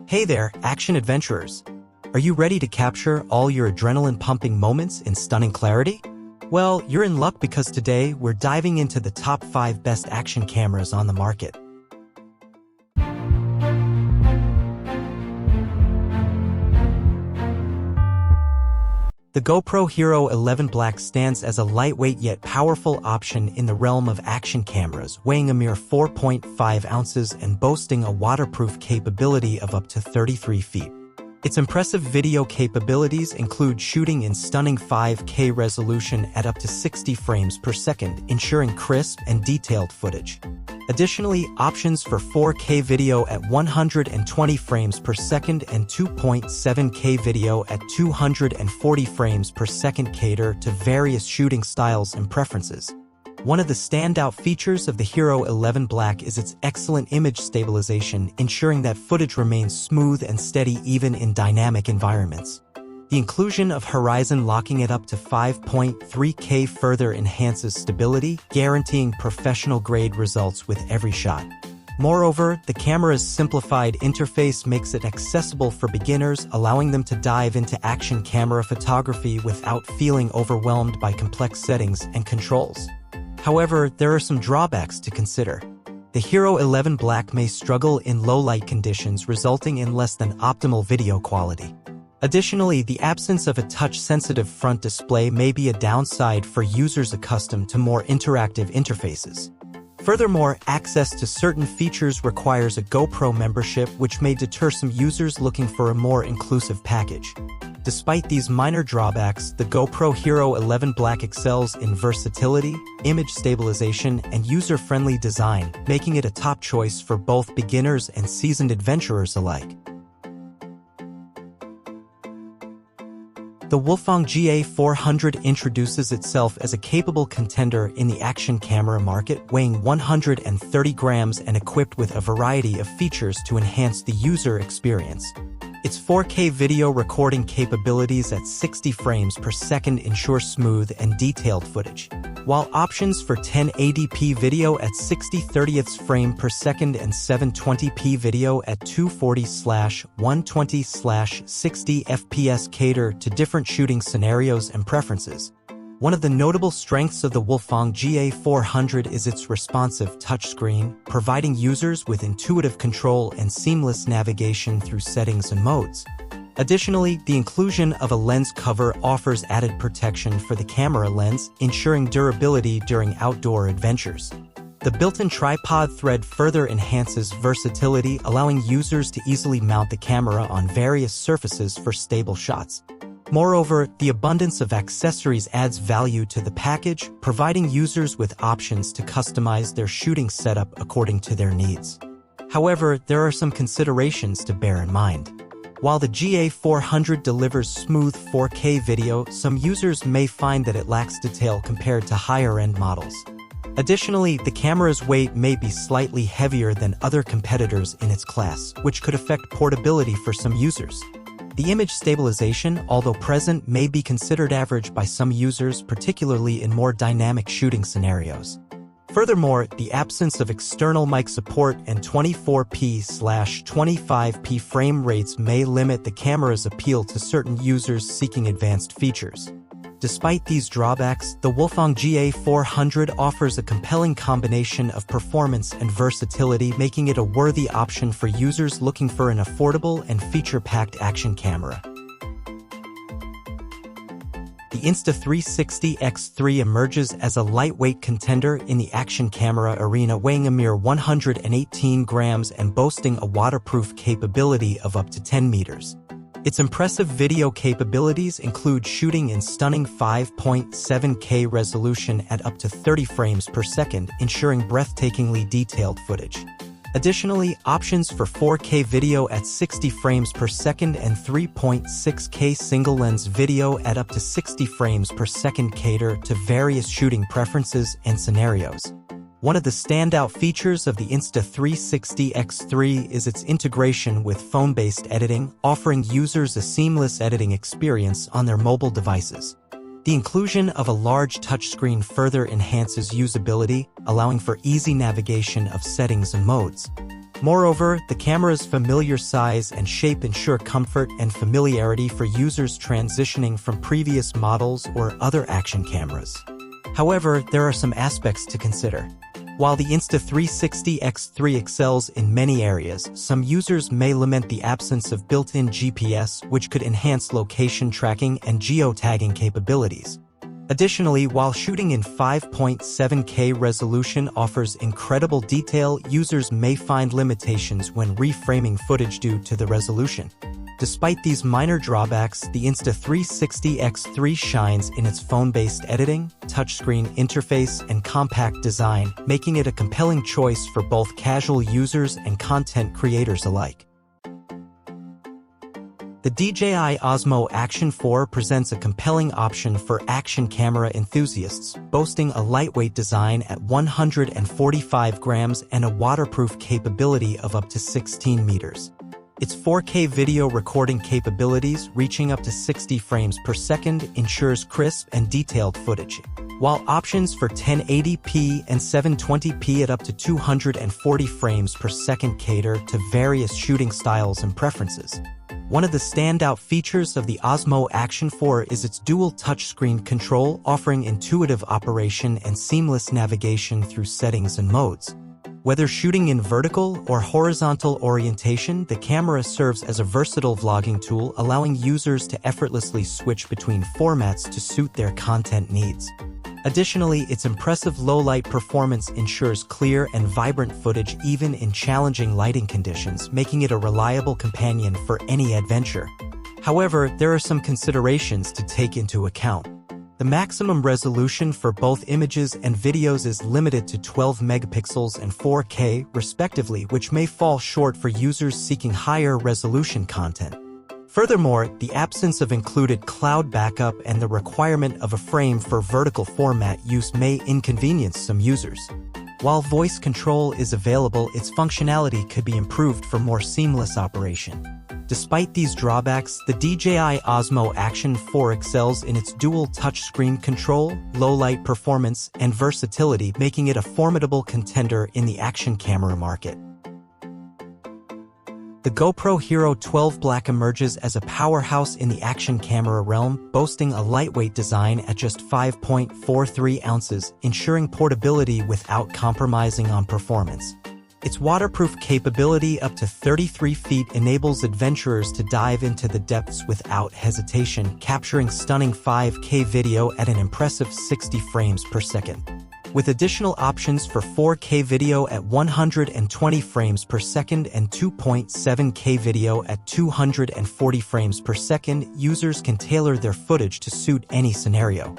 Hey there, action adventurers! Are you ready to capture all your adrenaline-pumping moments in stunning clarity? Well, you're in luck because today we're diving into the top 5 best action cameras on the market. The GoPro Hero 11 Black stands as a lightweight yet powerful option in the realm of action cameras, weighing a mere 4.5 ounces and boasting a waterproof capability of up to 33 feet. Its impressive video capabilities include shooting in stunning 5K resolution at up to 60 frames per second, ensuring crisp and detailed footage. Additionally, options for 4K video at 120 frames per second and 2.7K video at 240 frames per second cater to various shooting styles and preferences. One of the standout features of the Hero 11 Black is its excellent image stabilization, ensuring that footage remains smooth and steady even in dynamic environments. The inclusion of horizon locking at up to 5.3K further enhances stability, guaranteeing professional-grade results with every shot. Moreover, the camera's simplified interface makes it accessible for beginners, allowing them to dive into action camera photography without feeling overwhelmed by complex settings and controls. However, there are some drawbacks to consider. The Hero 11 Black may struggle in low-light conditions, resulting in less than optimal video quality. Additionally, the absence of a touch-sensitive front display may be a downside for users accustomed to more interactive interfaces. Furthermore, access to certain features requires a GoPro membership, which may deter some users looking for a more inclusive package. Despite these minor drawbacks, the GoPro Hero 11 Black excels in versatility, image stabilization, and user-friendly design, making it a top choice for both beginners and seasoned adventurers alike. The Wolong GA400 introduces itself as a capable contender in the action camera market, weighing 130 grams and equipped with a variety of features to enhance the user experience. Its 4K video recording capabilities at 60 frames per second ensure smooth and detailed footage, while options for 1080p video at 60/30th frame per second and 720p video at 240/120/60 fps cater to different shooting scenarios and preferences. One of the notable strengths of the Wolong GA400 is its responsive touchscreen, providing users with intuitive control and seamless navigation through settings and modes. Additionally, the inclusion of a lens cover offers added protection for the camera lens, ensuring durability during outdoor adventures. The built-in tripod thread further enhances versatility, allowing users to easily mount the camera on various surfaces for stable shots. Moreover, the abundance of accessories adds value to the package, providing users with options to customize their shooting setup according to their needs. However, there are some considerations to bear in mind. While the GA400 delivers smooth 4K video, some users may find that it lacks detail compared to higher-end models. Additionally, the camera's weight may be slightly heavier than other competitors in its class, which could affect portability for some users. The image stabilization, although present, may be considered average by some users, particularly in more dynamic shooting scenarios. Furthermore, the absence of external mic support and 24p/25p frame rates may limit the camera's appeal to certain users seeking advanced features. Despite these drawbacks, the Wolong GA400 offers a compelling combination of performance and versatility, making it a worthy option for users looking for an affordable and feature-packed action camera. The Insta360 X3 emerges as a lightweight contender in the action camera arena, weighing a mere 118 grams and boasting a waterproof capability of up to 10 meters. Its impressive video capabilities include shooting in stunning 5.7K resolution at up to 30 frames per second, ensuring breathtakingly detailed footage. Additionally, options for 4K video at 60 frames per second and 3.6K single-lens video at up to 60 frames per second cater to various shooting preferences and scenarios. One of the standout features of the Insta360 X3 is its integration with phone-based editing, offering users a seamless editing experience on their mobile devices. The inclusion of a large touchscreen further enhances usability, allowing for easy navigation of settings and modes. Moreover, the camera's familiar size and shape ensure comfort and familiarity for users transitioning from previous models or other action cameras. However, there are some aspects to consider. While the Insta360 X3 excels in many areas, some users may lament the absence of built-in GPS, which could enhance location tracking and geotagging capabilities. Additionally, while shooting in 5.7K resolution offers incredible detail, users may find limitations when reframing footage due to the resolution. Despite these minor drawbacks, the Insta360 X3 shines in its phone-based editing, touchscreen interface, and compact design, making it a compelling choice for both casual users and content creators alike. The DJI Osmo Action 4 presents a compelling option for action camera enthusiasts, boasting a lightweight design at 145 grams and a waterproof capability of up to 16 meters. Its 4K video recording capabilities, reaching up to 60 frames per second, ensures crisp and detailed footage, while options for 1080p and 720p at up to 240 frames per second cater to various shooting styles and preferences. One of the standout features of the Osmo Action 4 is its dual touchscreen control, offering intuitive operation and seamless navigation through settings and modes. Whether shooting in vertical or horizontal orientation, the camera serves as a versatile vlogging tool, allowing users to effortlessly switch between formats to suit their content needs. Additionally, its impressive low-light performance ensures clear and vibrant footage even in challenging lighting conditions, making it a reliable companion for any adventure. However, there are some considerations to take into account. The maximum resolution for both images and videos is limited to 12 megapixels and 4K, respectively, which may fall short for users seeking higher resolution content. Furthermore, the absence of included cloud backup and the requirement of a frame for vertical format use may inconvenience some users. While voice control is available, its functionality could be improved for more seamless operation. Despite these drawbacks, the DJI Osmo Action 4 excels in its dual touchscreen control, low-light performance, and versatility, making it a formidable contender in the action camera market. The GoPro Hero 12 Black emerges as a powerhouse in the action camera realm, boasting a lightweight design at just 5.43 ounces, ensuring portability without compromising on performance. Its waterproof capability up to 33 feet enables adventurers to dive into the depths without hesitation, capturing stunning 5K video at an impressive 60 frames per second. With additional options for 4K video at 120 frames per second and 2.7K video at 240 frames per second, users can tailor their footage to suit any scenario.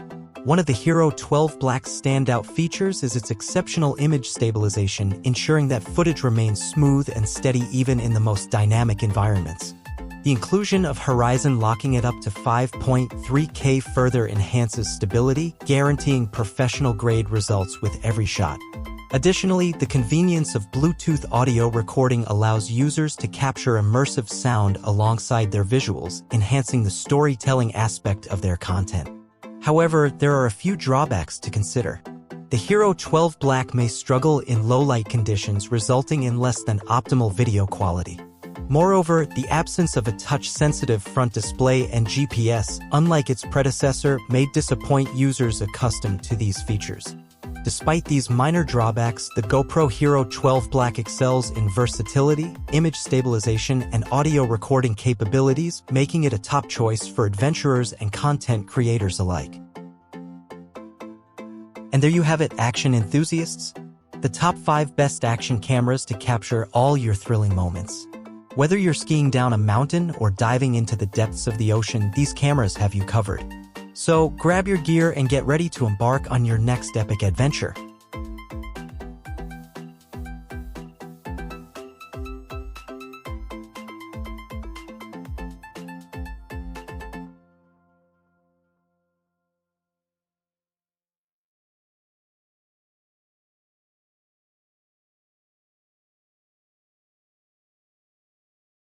One of the Hero 12 Black's standout features is its exceptional image stabilization, ensuring that footage remains smooth and steady even in the most dynamic environments. The inclusion of horizon locking it up to 5.3K further enhances stability, guaranteeing professional-grade results with every shot. Additionally, the convenience of Bluetooth audio recording allows users to capture immersive sound alongside their visuals, enhancing the storytelling aspect of their content. However, there are a few drawbacks to consider. The Hero 12 Black may struggle in low-light conditions, resulting in less than optimal video quality. Moreover, the absence of a touch-sensitive front display and GPS, unlike its predecessor, may disappoint users accustomed to these features. Despite these minor drawbacks, the GoPro Hero 12 Black excels in versatility, image stabilization, and audio recording capabilities, making it a top choice for adventurers and content creators alike. And there you have it, action enthusiasts. The top 5 best action cameras to capture all your thrilling moments. Whether you're skiing down a mountain or diving into the depths of the ocean, these cameras have you covered. So grab your gear and get ready to embark on your next epic adventure.